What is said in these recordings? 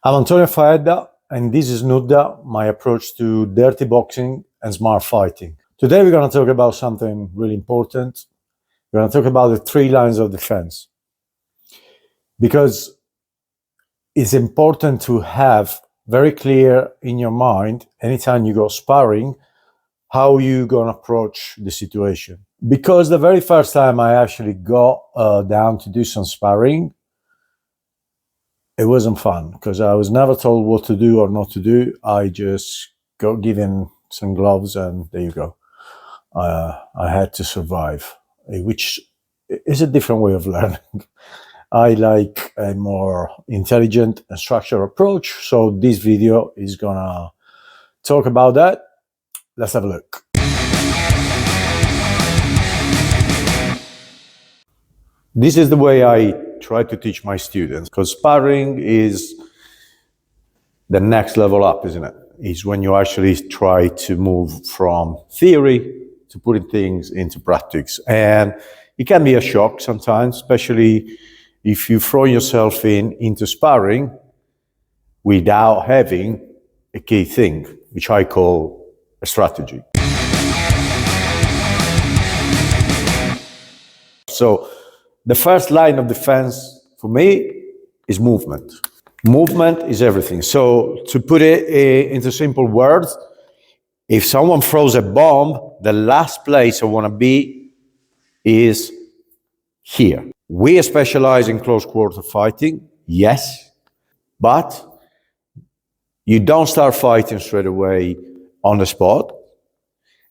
I'm Antonio Faedda, and this is NUDDA, my approach to dirty boxing and smart fighting. Today we're going to talk about something really important. We're going to talk about the 3 lines of defense. Because it's important to have very clear in your mind, anytime you go sparring, how you're going to approach the situation. Because the very first time I actually got down to do some sparring, it wasn't fun because I was never told what to do or not to do. I just got given some gloves and there you go. I had to survive, which is a different way of learning. I like a more intelligent and structured approach. So this video is gonna talk about that. Let's have a look. This is the way I try to teach my students, because sparring is the next level up, isn't it? It's when you actually try to move from theory to putting things into practice. And it can be a shock sometimes, especially if you throw yourself into sparring without having a key thing, which I call a strategy. So the first line of defense for me is movement. Movement is everything. So to put it into simple words, if someone throws a bomb, the last place I want to be is here. We specialize in close quarter fighting, yes, but you don't start fighting straight away on the spot.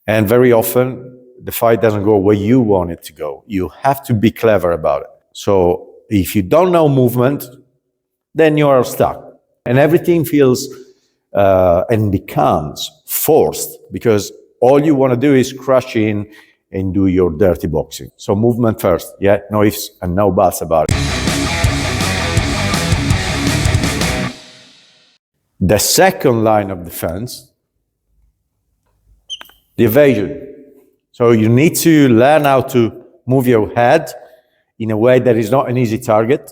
And very often the fight doesn't go where you want it to go. You have to be clever about it. So if you don't know movement, then you are stuck. And everything feels and becomes forced because all you want to do is crush in and do your dirty boxing. So movement first, yeah, no ifs and no buts about it. The second line of defense, the evasion. So you need to learn how to move your head in a way that is not an easy target.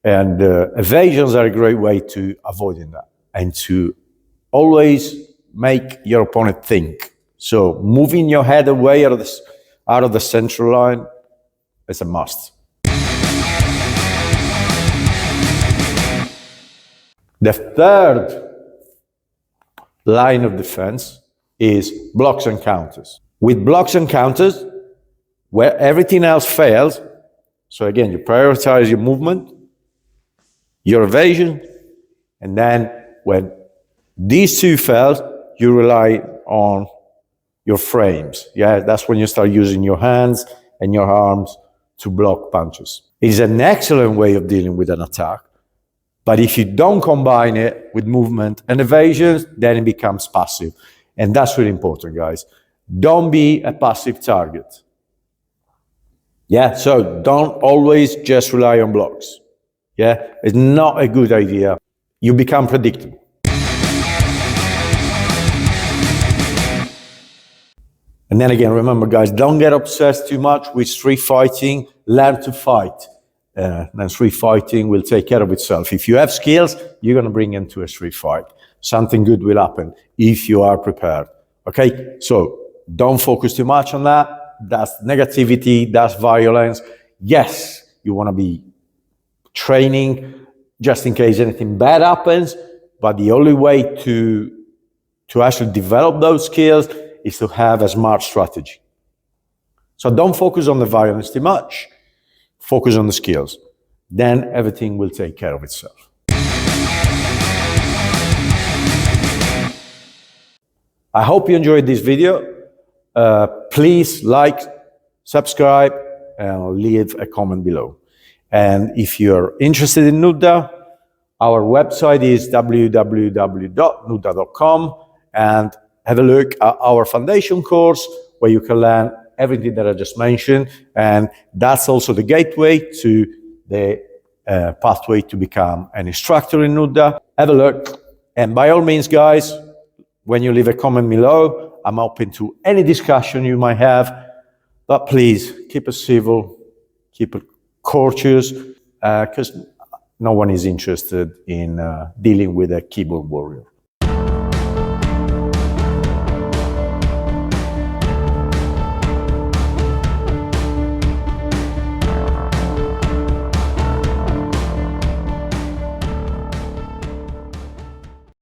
And evasions are a great way to avoiding that and to always make your opponent think. So moving your head away out of the central line is a must. The third line of defense is blocks and counters. With blocks and counters, where everything else fails, so again, you prioritize your movement, your evasion, and then when these two fail, you rely on your frames. Yeah, that's when you start using your hands and your arms to block punches. It's an excellent way of dealing with an attack, but if you don't combine it with movement and evasion, then it becomes passive. And that's really important, guys. Don't be a passive target. Yeah, so don't always just rely on blocks. Yeah, it's not a good idea. You become predictable. And then again, remember guys, don't get obsessed too much with street fighting. Learn to fight. And street fighting will take care of itself. If you have skills, you're going to bring into a street fight. Something good will happen if you are prepared. Okay, so don't focus too much on that. That's negativity, that's violence. Yes, you want to be training just in case anything bad happens, but the only way to actually develop those skills is to have a smart strategy. So don't focus on the violence too much, focus on the skills. Then everything will take care of itself. I hope you enjoyed this video. Please like, subscribe, and leave a comment below. And if you're interested in NUDDA, our website is www.nudda.com, and have a look at our foundation course where you can learn everything that I just mentioned. And that's also the gateway to the pathway to become an instructor in NUDDA. Have a look. And by all means, guys, when you leave a comment below, I'm open to any discussion you might have. But please keep it civil, keep it courteous, because no one is interested in dealing with a keyboard warrior.